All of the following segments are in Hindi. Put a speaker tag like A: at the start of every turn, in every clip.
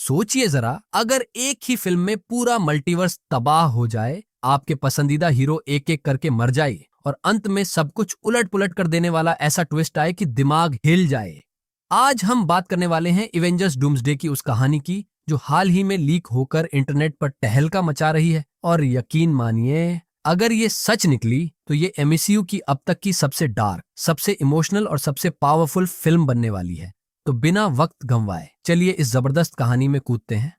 A: सोचिए जरा, अगर एक ही फिल्म में पूरा मल्टीवर्स तबाह हो जाए, आपके पसंदीदा हीरो एक एक करके मर जाए और अंत में सब कुछ उलट पुलट कर देने वाला ऐसा ट्विस्ट आए कि दिमाग हिल जाए। आज हम बात करने वाले हैं इवेंजर्स डूम्सडे की उस कहानी की जो हाल ही में लीक होकर इंटरनेट पर तहलका मचा रही है। और यकीन मानिए, अगर ये सच निकली तो ये एमसीयू की अब तक की सबसे डार्क, सबसे इमोशनल और सबसे पावरफुल फिल्म बनने वाली है। तो बिना वक्त गंवाए चलिए इस जबरदस्त कहानी में कूदते हैं।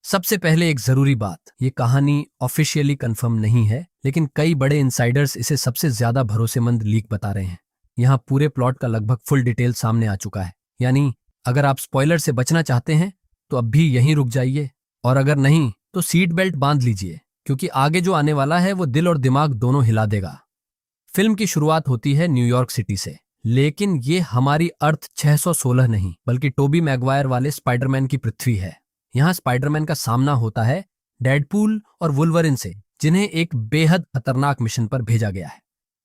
A: सबसे पहले एक जरूरी बात, ये कहानी ऑफिशियली कंफर्म नहीं है, लेकिन कई बड़े इनसाइडर्स इसे सबसे ज्यादा भरोसेमंद लीक बता रहे हैं। यहाँ पूरे प्लॉट का लगभग फुल डिटेल सामने आ चुका है, यानी अगर आप स्पॉइलर से बचना चाहते हैं तो अब भी यहीं रुक जाइए, और अगर नहीं तो सीट बेल्ट बांध लीजिए, क्योंकि आगे जो आने वाला है वो दिल और दिमाग दोनों हिला देगा। फिल्म की शुरुआत होती है न्यूयॉर्क सिटी से, लेकिन ये हमारी अर्थ 616 नहीं बल्कि टोबी मैगवायर वाले स्पाइडरमैन की पृथ्वी है। यहाँ स्पाइडरमैन का सामना होता है डेडपूल और वुल्वरिन से, जिन्हें एक बेहद खतरनाक मिशन पर भेजा गया है।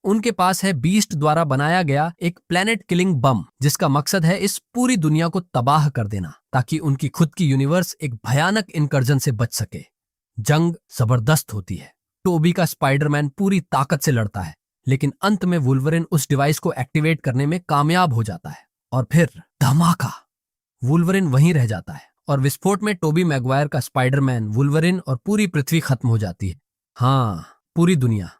A: उनके पास है बीस्ट द्वारा बनाया गया एक प्लेनेट किलिंग बम, जिसका मकसद है इस पूरी दुनिया को तबाह कर देना, ताकि उनकी खुद की यूनिवर्स एक भयानक इनकर्जन से बच सके। जंग जबरदस्त होती है। टोबी का स्पाइडरमैन पूरी ताकत से लड़ता है, लेकिन अंत में वुल्वरिन उस डिवाइस को एक्टिवेट करने में कामयाब हो जाता है, और फिर धमाका, वुल्वरिन वहीं रह जाता है और विस्फोट में टोबी मैगवायर का स्पाइडरमैन, वुल्वरिन और पूरी पृथ्वी खत्म हो जाती है। हाँ, पूरी दुनिया।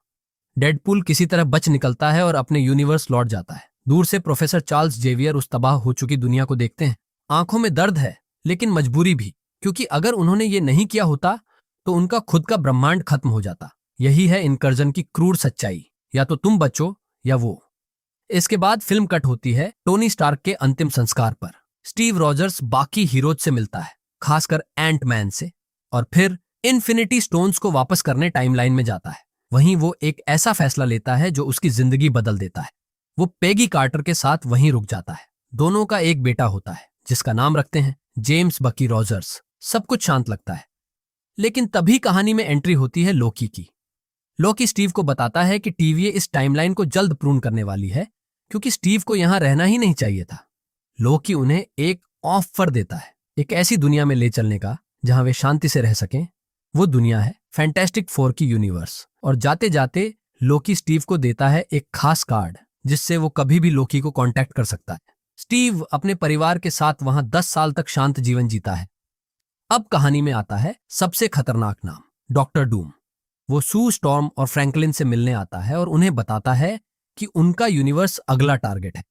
A: डेडपूल किसी तरह बच निकलता है और अपने यूनिवर्स लौट जाता है। दूर से प्रोफेसर चार्ल्स जेवियर उस तबाह हो चुकी दुनिया को देखते हैं। आंखों में दर्द है, लेकिन मजबूरी भी, क्योंकि अगर उन्होंने ये नहीं किया होता तो उनका खुद का ब्रह्मांड खत्म हो जाता। यही है इनकर्जन की क्रूर सच्चाई, या तो तुम बचो या वो। इसके बाद फिल्म कट होती है टोनी स्टार्क के अंतिम संस्कार पर। स्टीव रॉजर्स बाकी हीरोज से मिलता है, खासकर एंट मैन से, और फिर इन्फिनिटी स्टोन्स को वापस करने टाइमलाइन में जाता है। वहीं वो एक ऐसा फैसला लेता है जो उसकी जिंदगी बदल देता है। वो पेगी कार्टर के साथ वहीं रुक जाता है। दोनों का एक बेटा होता है, जिसका नाम रखते हैं जेम्स बकी रॉजर्स। सब कुछ शांत लगता है, लेकिन तभी कहानी में एंट्री होती है लोकी की। लोकी स्टीव को बताता है कि टीवीए इस टाइमलाइन को जल्द प्रून करने वाली है, क्योंकि स्टीव को यहां रहना ही नहीं चाहिए था। लोकी उन्हें एक ऑफर देता है, एक ऐसी दुनिया में ले चलने का जहां वे शांति से रह सकें। वो दुनिया है फैंटास्टिक फोर की यूनिवर्स। और जाते जाते लोकी स्टीव को देता है एक खास कार्ड, जिससे वो कभी भी लोकी को कांटेक्ट कर सकता है। स्टीव अपने परिवार के साथ वहां 10 साल तक शांत जीवन जीता है। अब कहानी में आता है सबसे खतरनाक नाम, डॉक्टर डूम। वो सू स्टॉर्म और फ्रैंकलिन से मिलने आता है और उन्हें बताता है कि उनका यूनिवर्स अगला टारगेट है।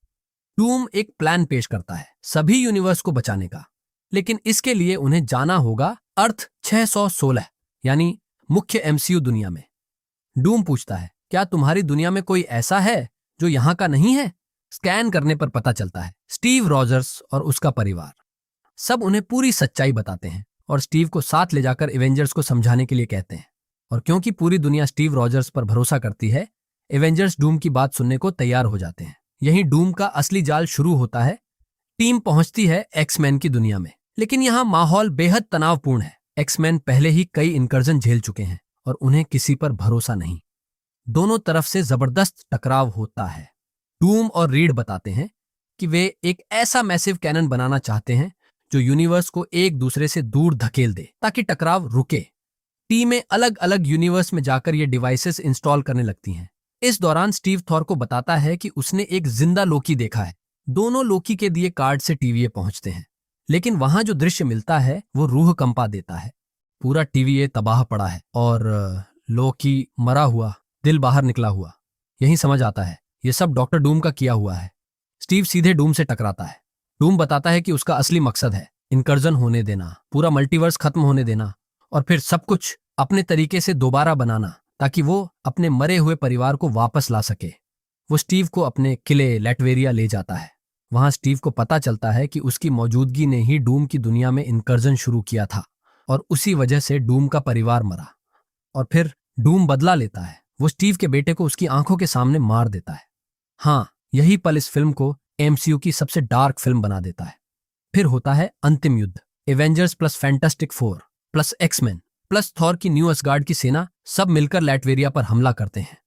A: डूम एक प्लान पेश करता है सभी यूनिवर्स को बचाने का, लेकिन इसके लिए उन्हें जाना होगा अर्थ 616, यानी मुख्य एमसीयू दुनिया में। डूम पूछता है, क्या तुम्हारी दुनिया में कोई ऐसा है जो यहां का नहीं है? स्कैन करने पर पता चलता है स्टीव रॉजर्स और उसका परिवार। सब उन्हें पूरी सच्चाई बताते हैं और स्टीव को साथ ले जाकर एवेंजर्स को समझाने के लिए कहते हैं। और क्योंकि पूरी दुनिया स्टीव रॉजर्स पर भरोसा करती है, एवेंजर्स डूम की बात सुनने को तैयार हो जाते हैं। यहीं डूम का असली जाल शुरू होता है। टीम पहुंचती है एक्समैन की दुनिया में, लेकिन यहाँ माहौल बेहद तनावपूर्ण है। एक्समैन पहले ही कई इनकर्जन झेल चुके हैं और उन्हें किसी पर भरोसा नहीं। दोनों तरफ से जबरदस्त टकराव होता है। डूम और रीड बताते हैं कि वे एक ऐसा मैसिव कैनन बनाना चाहते हैं जो यूनिवर्स को एक दूसरे से दूर धकेल दे, ताकि टकराव रुके। टीमें अलग अलग यूनिवर्स में जाकर ये डिवाइसेस इंस्टॉल करने लगती हैं। इस दौरान स्टीव थॉर को बताता है कि उसने एक जिंदा लोकी देखा है। दोनों लोकी के दिए कार्ड से टीवीए पहुंचते हैं, लेकिन वहां जो दृश्य मिलता है वो रूह कंपा देता है। पूरा टीवीए तबाह पड़ा है और लोकी मरा हुआ, दिल बाहर निकला हुआ। यही समझ आता है ये सब डॉक्टर डूम का किया हुआ है। स्टीव सीधे डूम से टकराता है। डूम बताता है कि उसका असली मकसद है इनकर्जन होने देना, पूरा मल्टीवर्स खत्म होने देना और फिर सब कुछ अपने तरीके से दोबारा बनाना, ताकि वो अपने मरे हुए परिवार को वापस ला सके। वो स्टीव को अपने किले लैटवेरिया ले जाता है। वहां स्टीव को पता चलता है कि उसकी मौजूदगी ने ही डूम की दुनिया में इनकर्जन शुरू किया था और उसी वजह से डूम का परिवार मरा। और फिर डूम बदला लेता है। वो स्टीव के बेटे को उसकी आंखों के सामने मार देता है। हाँ, यही पल इस फिल्म को एमसीयू की सबसे डार्क फिल्म बना देता है। फिर होता है अंतिम युद्ध। Avengers plus Fantastic Four plus X Men plus Thor की न्यू असगार्ड की सेना सब मिलकर लैटवेरिया पर हमला करते हैं।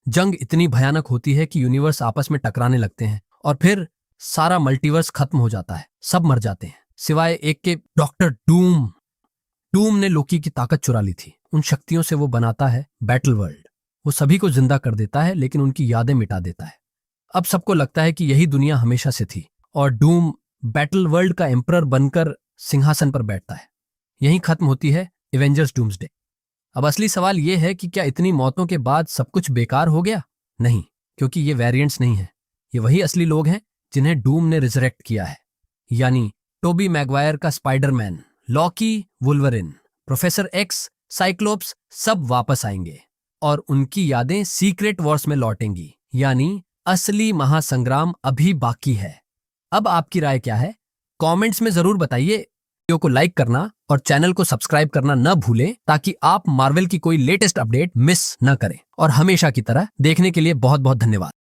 A: जंग इतनी भयानक होती है कि यूनिवर्स आपस में टकराने लगते हैं और फिर सारा मल्टीवर्स खत्म हो जाता है। सब मर जाते हैं सिवाय एक के डॉक्टर डूम। डूम ने लोकी की ताकत चुरा ली थी। उन शक्तियों से वो बनाता है बैटल वर्ल्ड। वो सभी को जिंदा कर देता है लेकिन उनकी यादें मिटा देता है। अब सबको लगता है कि यही दुनिया हमेशा से थी और डूम बैटल वर्ल्ड का एम्परर बनकर सिंहासन पर बैठता है। यहीं खत्म होती है एवेंजर्स डूम्सडे। अब असली सवाल यह है कि क्या इतनी मौतों के बाद सब कुछ बेकार हो गया? नहीं, क्योंकि ये वेरिएंट्स नहीं है। ये वही असली लोग हैं जिन्हें डूम ने रिजरेक्ट किया है। यानी टोबी मैगवायर का Spider Man, Loki Wolverine, professor X, Cyclops सब वापस आएंगे और उनकी यादें सीक्रेट वॉर्स में लौटेंगी। यानी असली महासंग्राम अभी बाकी है। अब आपकी राय क्या है? कमेंट्स में जरूर बताइए। वीडियो को लाइक करना और चैनल को सब्सक्राइब करना न भूलें ताकि आप मार्वल की कोई लेटेस्ट अपडेट मिस न करें। और हमेशा की तरह देखने के लिए बहुत बहुत धन्यवाद।